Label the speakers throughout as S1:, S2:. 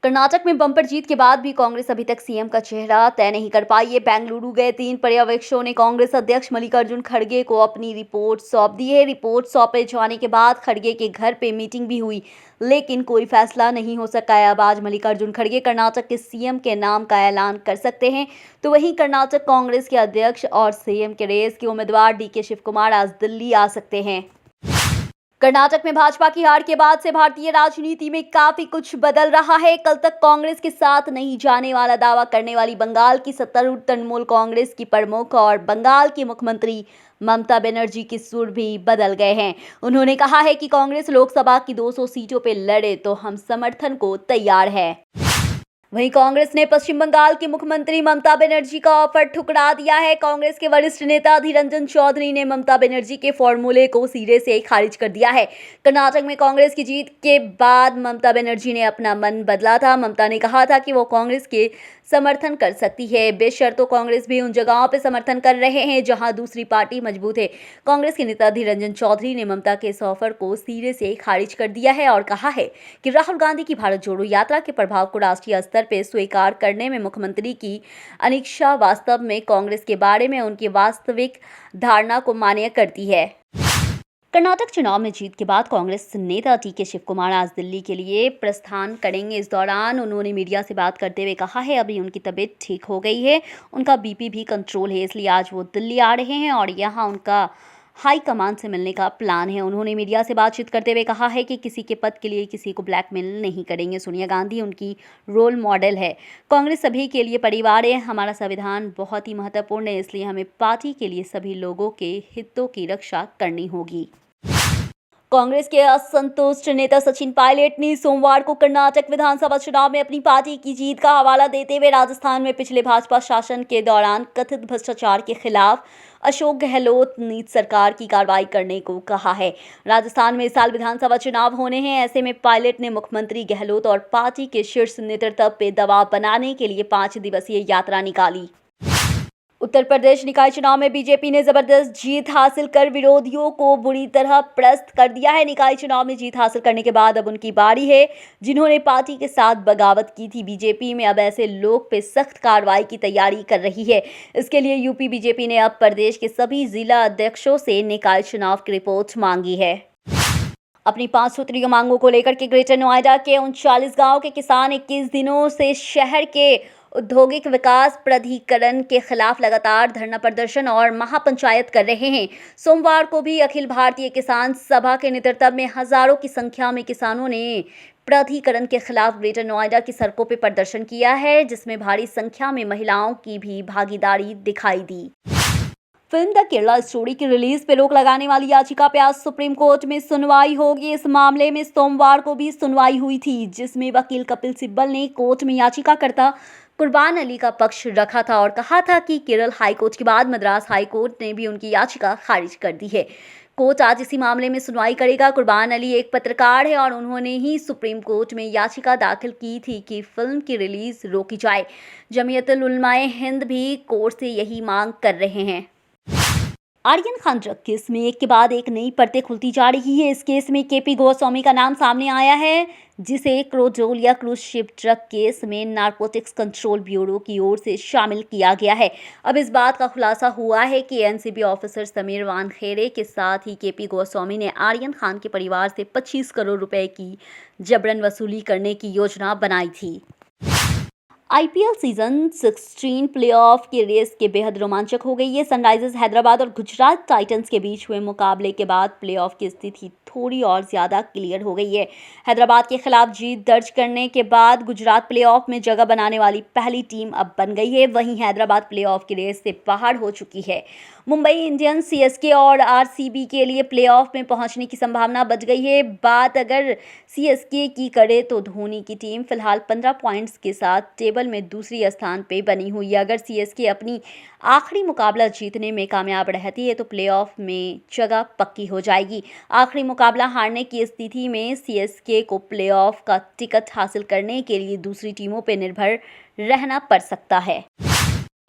S1: कर्नाटक में बम्पर जीत के बाद भी कांग्रेस अभी तक सीएम का चेहरा तय नहीं कर पाई है। बेंगलुरु गए 3 पर्यवेक्षकों ने कांग्रेस अध्यक्ष मल्लिकार्जुन खड़गे को अपनी रिपोर्ट सौंप दी है। रिपोर्ट सौंपे जाने के बाद खड़गे के घर पे मीटिंग भी हुई, लेकिन कोई फैसला नहीं हो सका है। अब आज मल्लिकार्जुन खड़गे कर्नाटक के सीएम के नाम का ऐलान कर सकते हैं, तो वहीं कर्नाटक कांग्रेस के अध्यक्ष और सीएम के रेस के उम्मीदवार डीके शिव कुमार आज दिल्ली आ सकते हैं। कर्नाटक में भाजपा की हार के बाद से भारतीय राजनीति में काफी कुछ बदल रहा है। कल तक कांग्रेस के साथ नहीं जाने वाला दावा करने वाली बंगाल की सत्तारूढ़ तृणमूल कांग्रेस की प्रमुख और बंगाल की मुख्यमंत्री ममता बनर्जी के सुर भी बदल गए हैं। उन्होंने कहा है कि कांग्रेस लोकसभा की 200 सीटों पर लड़े तो हम समर्थन को तैयार है। वहीं कांग्रेस ने पश्चिम बंगाल की मुख्यमंत्री ममता बनर्जी का ऑफर ठुकरा दिया है। कांग्रेस के वरिष्ठ नेता अधीर रंजन चौधरी ने ममता बनर्जी के फॉर्मूले को सिरे से खारिज कर दिया है। कर्नाटक में कांग्रेस की जीत के बाद ममता बनर्जी ने अपना मन बदला था। ममता ने कहा था कि वो कांग्रेस के समर्थन कर सकती है, बेशर्तों कांग्रेस भी उन जगहों पर समर्थन कर रहे हैं जहां दूसरी पार्टी मजबूत है। कांग्रेस के नेता अधीर रंजन चौधरी ने ममता के इस ऑफर को सिरे से खारिज कर दिया है और कहा है कि राहुल गांधी की भारत जोड़ो यात्रा के प्रभाव को राष्ट्रीय स्तर पे स्वीकार करने में मुख्यमंत्री की अनिच्छा वास्तव में कांग्रेस के बारे में उनकी वास्तविक धारणा को मान्य करती है। कर्नाटक चुनाव में जीत के बाद कांग्रेस नेता डीके शिव कुमार आज दिल्ली के लिए प्रस्थान करेंगे। इस दौरान उन्होंने मीडिया से बात करते हुए कहा है अभी उनकी तबीयत ठीक हो गई है, उनका बीपी भी कंट्रोल है, इसलिए आज वो दिल्ली आ रहे हैं और यहाँ उनका हाई कमान से मिलने का प्लान है। उन्होंने मीडिया से बातचीत करते हुए कहा है कि किसी के पद के लिए किसी को ब्लैकमेल नहीं करेंगे। सोनिया गांधी उनकी रोल मॉडल है। कांग्रेस सभी के लिए परिवार है। हमारा संविधान बहुत ही महत्वपूर्ण है, इसलिए हमें पार्टी के लिए सभी लोगों के हितों की रक्षा करनी होगी। कांग्रेस के असंतुष्ट नेता सचिन पायलट ने सोमवार को कर्नाटक विधानसभा चुनाव में अपनी पार्टी की जीत का हवाला देते हुए राजस्थान में पिछले भाजपा शासन के दौरान कथित भ्रष्टाचार के खिलाफ अशोक गहलोत नीति सरकार की कार्रवाई करने को कहा है। राजस्थान में इस साल विधानसभा चुनाव होने हैं, ऐसे में पायलट ने मुख्यमंत्री गहलोत और पार्टी के शीर्ष नेतृत्व पर दबाव बनाने के लिए 5 दिवसीय यात्रा निकाली। उत्तर प्रदेश निकाय चुनाव में बीजेपी ने जबरदस्त जीत हासिल कर विरोधियों को बुरी तरह परास्त कर दिया है। निकाय चुनाव में जीत हासिल करने के बाद अब उनकी बारी है जिन्होंने पार्टी के साथ बगावत की थी। बीजेपी में अब ऐसे लोग पे सख्त कार्रवाई की तैयारी कर रही है। इसके लिए यूपी बीजेपी ने अब प्रदेश के सभी जिला अध्यक्षों से निकाय चुनाव की रिपोर्ट मांगी है। अपनी 5 सूत्रीय मांगों को लेकर के ग्रेटर नोएडा के 39 गांव के किसान 21 दिनों से शहर के औद्योगिक विकास प्राधिकरण के खिलाफ लगातार धरना प्रदर्शन और महापंचायत कर रहे हैं। सोमवार को भी अखिल भारतीय किसान सभा के नेतृत्व में हजारों की संख्या में किसानों ने प्राधिकरण के खिलाफ ग्रेटर नोएडा की सड़कों पर प्रदर्शन किया है, जिसमें भारी संख्या में महिलाओं की भी भागीदारी दिखाई दी। फिल्म द केरला स्टोरी की रिलीज पे रोक लगाने वाली याचिका पे आज सुप्रीम कोर्ट में सुनवाई होगी। इस मामले में सोमवार को भी सुनवाई हुई थी, जिसमें वकील कपिल सिब्बल ने कोर्ट में याचिकाकर्ता कुर्बान अली का पक्ष रखा था और कहा था कि केरल हाई कोर्ट के बाद मद्रास हाई कोर्ट ने भी उनकी याचिका खारिज कर दी है। कोर्ट आज इसी मामले में सुनवाई करेगा। कुर्बान अली एक पत्रकार है और उन्होंने ही सुप्रीम कोर्ट में याचिका दाखिल की थी कि फिल्म की रिलीज रोकी जाए। जमीयतुल उलमाए हिंद भी कोर्ट से यही मांग कर रहे हैं। आर्यन खान ड्रग केस में एक के बाद एक नई परतें खुलती जा रही है। इस केस में केपी गोस्वामी का नाम सामने आया है, जिसे क्रोजोलिया क्रूज शिप ड्रग केस में नारकोटिक्स कंट्रोल ब्यूरो की ओर से शामिल किया गया है। अब इस बात का खुलासा हुआ है कि एनसीबी ऑफिसर समीर वानखेड़े के साथ ही केपी गोस्वामी ने आर्यन खान के परिवार से 25 करोड़ रुपए की जबरन वसूली करने की योजना बनाई थी। आईपीएल सीजन 16 प्लेऑफ की रेस के बेहद रोमांचक हो गई है। सनराइजर्स हैदराबाद और गुजरात टाइटंस के बीच हुए मुकाबले के बाद प्लेऑफ की स्थिति थोड़ी और ज़्यादा क्लियर हो गई है। हैदराबाद के खिलाफ जीत दर्ज करने के बाद गुजरात प्लेऑफ में जगह बनाने वाली पहली टीम अब बन गई है। वहीं हैदराबाद प्लेऑफ की रेस से बाहर हो चुकी है। मुंबई इंडियंस, सीएसके और आरसीबी के लिए प्लेऑफ में पहुंचने की संभावना बच गई है। बात अगर सीएसके की करे तो धोनी की टीम फिलहाल 15 पॉइंट्स के साथ टेबल में दूसरी स्थान पे बनी हुई है। अगर सीएसके अपनी आखिरी मुकाबला जीतने में कामयाब रहती है तो प्लेऑफ में जगह पक्की हो जाएगी। आखिरी मुकाबला हारने की स्थिति में सीएसके को प्लेऑफ का टिकट हासिल करने के लिए दूसरी टीमों पर निर्भर रहना पड़ सकता है।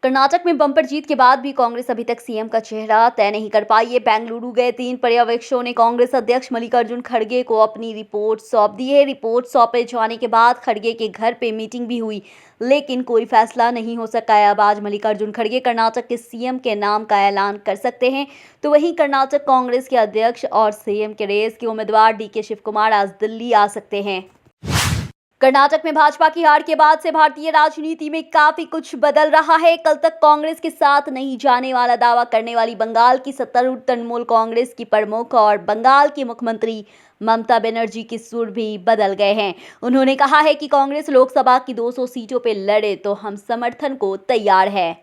S1: कर्नाटक में बम्पर जीत के बाद भी कांग्रेस अभी तक सीएम का चेहरा तय नहीं कर पाई है। बेंगलुरु गए 3 पर्यवेक्षकों ने कांग्रेस अध्यक्ष मल्लिकार्जुन खड़गे को अपनी रिपोर्ट सौंप दी है। रिपोर्ट सौंपे जाने के बाद खड़गे के घर पे मीटिंग भी हुई, लेकिन कोई फैसला नहीं हो सका है। अब आज मल्लिकार्जुन खड़गे कर्नाटक के सीएम के नाम का ऐलान कर सकते हैं, तो वहीं कर्नाटक कांग्रेस के अध्यक्ष और सीएम के रेस के उम्मीदवार डीके शिव कुमार आज दिल्ली आ सकते हैं। कर्नाटक में भाजपा की हार के बाद से भारतीय राजनीति में काफी कुछ बदल रहा है। कल तक कांग्रेस के साथ नहीं जाने वाला दावा करने वाली बंगाल की सत्तारूढ़ तृणमूल कांग्रेस की प्रमुख और बंगाल की मुख्यमंत्री ममता बनर्जी के सुर भी बदल गए हैं। उन्होंने कहा है कि कांग्रेस लोकसभा की 200 सीटों पर लड़े तो हम समर्थन को तैयार है।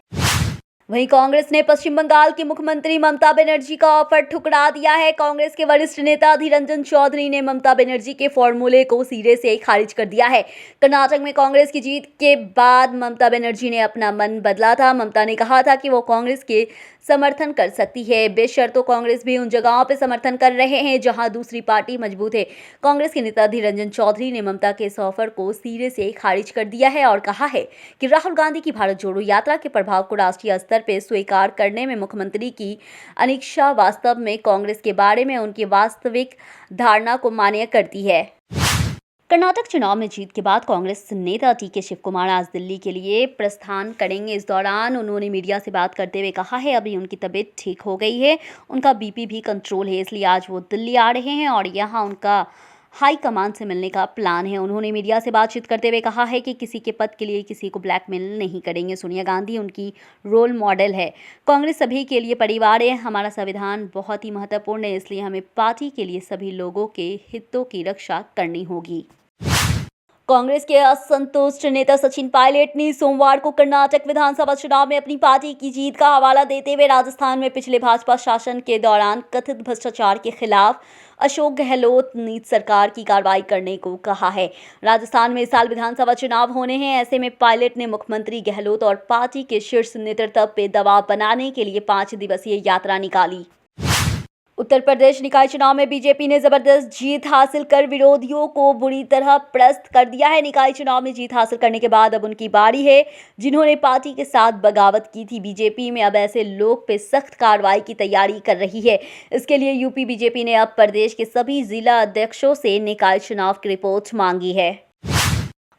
S1: वहीं कांग्रेस ने पश्चिम बंगाल की मुख्यमंत्री ममता बनर्जी का ऑफर ठुकरा दिया है। कांग्रेस के वरिष्ठ नेता अधीर रंजन चौधरी ने ममता बनर्जी के फॉर्मूले को सिरे से खारिज कर दिया है। कर्नाटक में कांग्रेस की जीत के बाद ममता बनर्जी ने अपना मन बदला था। ममता ने कहा था कि वो कांग्रेस के समर्थन कर सकती है, बेशर्तों कांग्रेस भी उन जगहों पर समर्थन कर रहे हैं जहां दूसरी पार्टी मजबूत है। कांग्रेस के नेता अधीर रंजन चौधरी ने ममता के इस ऑफर को सिरे से खारिज कर दिया है और कहा है कि राहुल गांधी की भारत जोड़ो यात्रा के प्रभाव को राष्ट्रीय स्तर पे स्वीकार करने में मुख्यमंत्री की अनिच्छा वास्तव में कांग्रेस के बारे में उनकी वास्तविक धारणा को मान्य करती है। कर्नाटक चुनाव में जीत के बाद कांग्रेस नेता डीके शिव कुमार आज दिल्ली के लिए प्रस्थान करेंगे। इस दौरान उन्होंने मीडिया से बात करते हुए कहा है अभी उनकी तबीयत ठीक हो गई है, उनका बीपी भी कंट्रोल है, इसलिए आज वो दिल्ली आ रहे हैं और यहाँ उनका हाई कमान से मिलने का प्लान है। उन्होंने मीडिया से बातचीत करते हुए कहा है कि किसी के पद के लिए किसी को ब्लैकमेल नहीं करेंगे। सोनिया गांधी उनकी रोल मॉडल है। कांग्रेस सभी के लिए परिवार है। हमारा संविधान बहुत ही महत्वपूर्ण है, इसलिए हमें पार्टी के लिए सभी लोगों के हितों की रक्षा करनी होगी। कांग्रेस के असंतुष्ट नेता सचिन पायलट ने सोमवार को कर्नाटक विधानसभा चुनाव में अपनी पार्टी की जीत का हवाला देते हुए राजस्थान में पिछले भाजपा शासन के दौरान कथित भ्रष्टाचार के खिलाफ अशोक गहलोत नीति सरकार की कार्रवाई करने को कहा है। राजस्थान में इस साल विधानसभा चुनाव होने हैं, ऐसे में पायलट ने मुख्यमंत्री गहलोत और पार्टी के शीर्ष नेतृत्व पर दबाव बनाने के लिए 5 दिवसीय यात्रा निकाली। उत्तर प्रदेश निकाय चुनाव में बीजेपी ने जबरदस्त जीत हासिल कर विरोधियों को बुरी तरह परास्त कर दिया है। निकाय चुनाव में जीत हासिल करने के बाद अब उनकी बारी है जिन्होंने पार्टी के साथ बगावत की थी। बीजेपी में अब ऐसे लोग पे सख्त कार्रवाई की तैयारी कर रही है। इसके लिए यूपी बीजेपी ने अब प्रदेश के सभी जिला अध्यक्षों से निकाय चुनाव की रिपोर्ट मांगी है।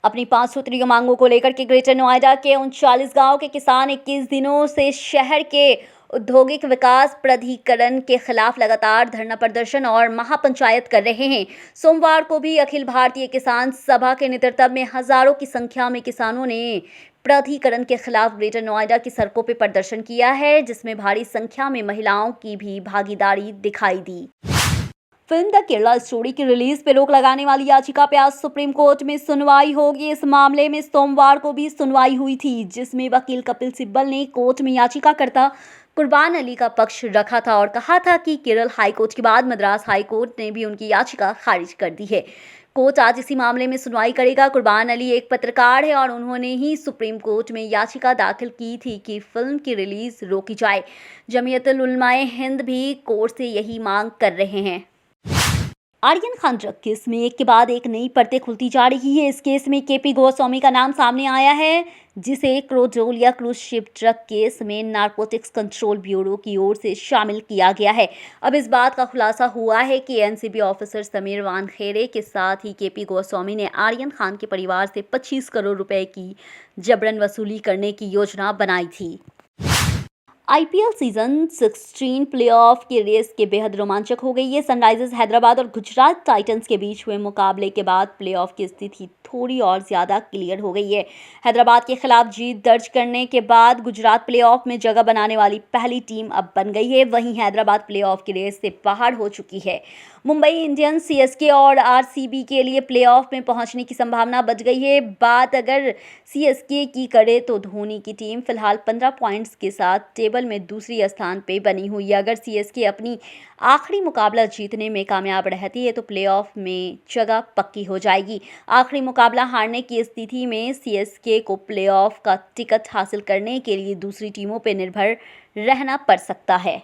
S1: अपनी 5 सूत्रीय मांगों को लेकर के ग्रेटर नोएडा के 39 गांव के किसान 21 दिनों से शहर के औद्योगिक विकास प्राधिकरण के खिलाफ लगातार धरना प्रदर्शन और महापंचायत कर रहे हैं। सोमवार को भी अखिल भारतीय किसान सभा के नेतृत्व में हजारों की संख्या में किसानों ने प्राधिकरण के खिलाफ ग्रेटर नोएडा की सड़कों पर प्रदर्शन किया है, जिसमें भारी संख्या में महिलाओं की भी भागीदारी दिखाई दी। फिल्म द केरला स्टोरी की रिलीज पे रोक लगाने वाली याचिका पे आज सुप्रीम कोर्ट में सुनवाई होगी। इस मामले में सोमवार को भी सुनवाई हुई थी, जिसमें वकील कपिल सिब्बल ने कोर्ट में याचिकाकर्ता कुर्बान अली का पक्ष रखा था और कहा था कि केरल हाईकोर्ट के बाद मद्रास हाईकोर्ट ने भी उनकी याचिका खारिज कर दी है। कोर्ट आज इसी मामले में सुनवाई करेगा। कुर्बान अली एक पत्रकार है और उन्होंने ही सुप्रीम कोर्ट में याचिका दाखिल की थी कि फिल्म की रिलीज रोकी जाए। जमीयतुल उलमाए हिंद भी कोर्ट से यही मांग कर रहे हैं। आर्यन खान ड्रग केस में एक के बाद एक नई परतें खुलती जा रही है। इस केस में केपी गोस्वामी का नाम सामने आया है, जिसे क्रोजोलिया क्रूज शिप ड्रग केस में नारकोटिक्स कंट्रोल ब्यूरो की ओर से शामिल किया गया है। अब इस बात का खुलासा हुआ है कि एनसीबी ऑफिसर समीर वानखेड़े के साथ ही केपी गोस्वामी ने आर्यन खान के परिवार से 25 करोड़ रुपए की जबरन वसूली करने की योजना बनाई थी। आईपीएल सीजन 16 प्लेऑफ की रेस के बेहद रोमांचक हो गई है। सनराइजर्स हैदराबाद और गुजरात टाइटंस के बीच हुए मुकाबले के बाद प्लेऑफ की स्थिति थोड़ी और ज़्यादा क्लियर हो गई है। हैदराबाद के खिलाफ जीत दर्ज करने के बाद गुजरात प्लेऑफ में जगह बनाने वाली पहली टीम अब बन गई है। वहीं हैदराबाद प्लेऑफ की रेस से बाहर हो चुकी है। मुंबई इंडियंस, सीएसके और आरसीबी के लिए प्लेऑफ में पहुंचने की संभावना बच गई है। बात अगर सीएसके की करे तो धोनी की टीम फिलहाल 15 पॉइंट्स के साथ टेबल में दूसरी स्थान पे बनी हुई है। अगर सीएसके अपनी आखिरी मुकाबला जीतने में कामयाब रहती है तो प्लेऑफ में जगह पक्की हो जाएगी। आखिरी मुकाबला हारने की स्थिति में सीएसके को प्लेऑफ का टिकट हासिल करने के लिए दूसरी टीमों पर निर्भर रहना पड़ सकता है।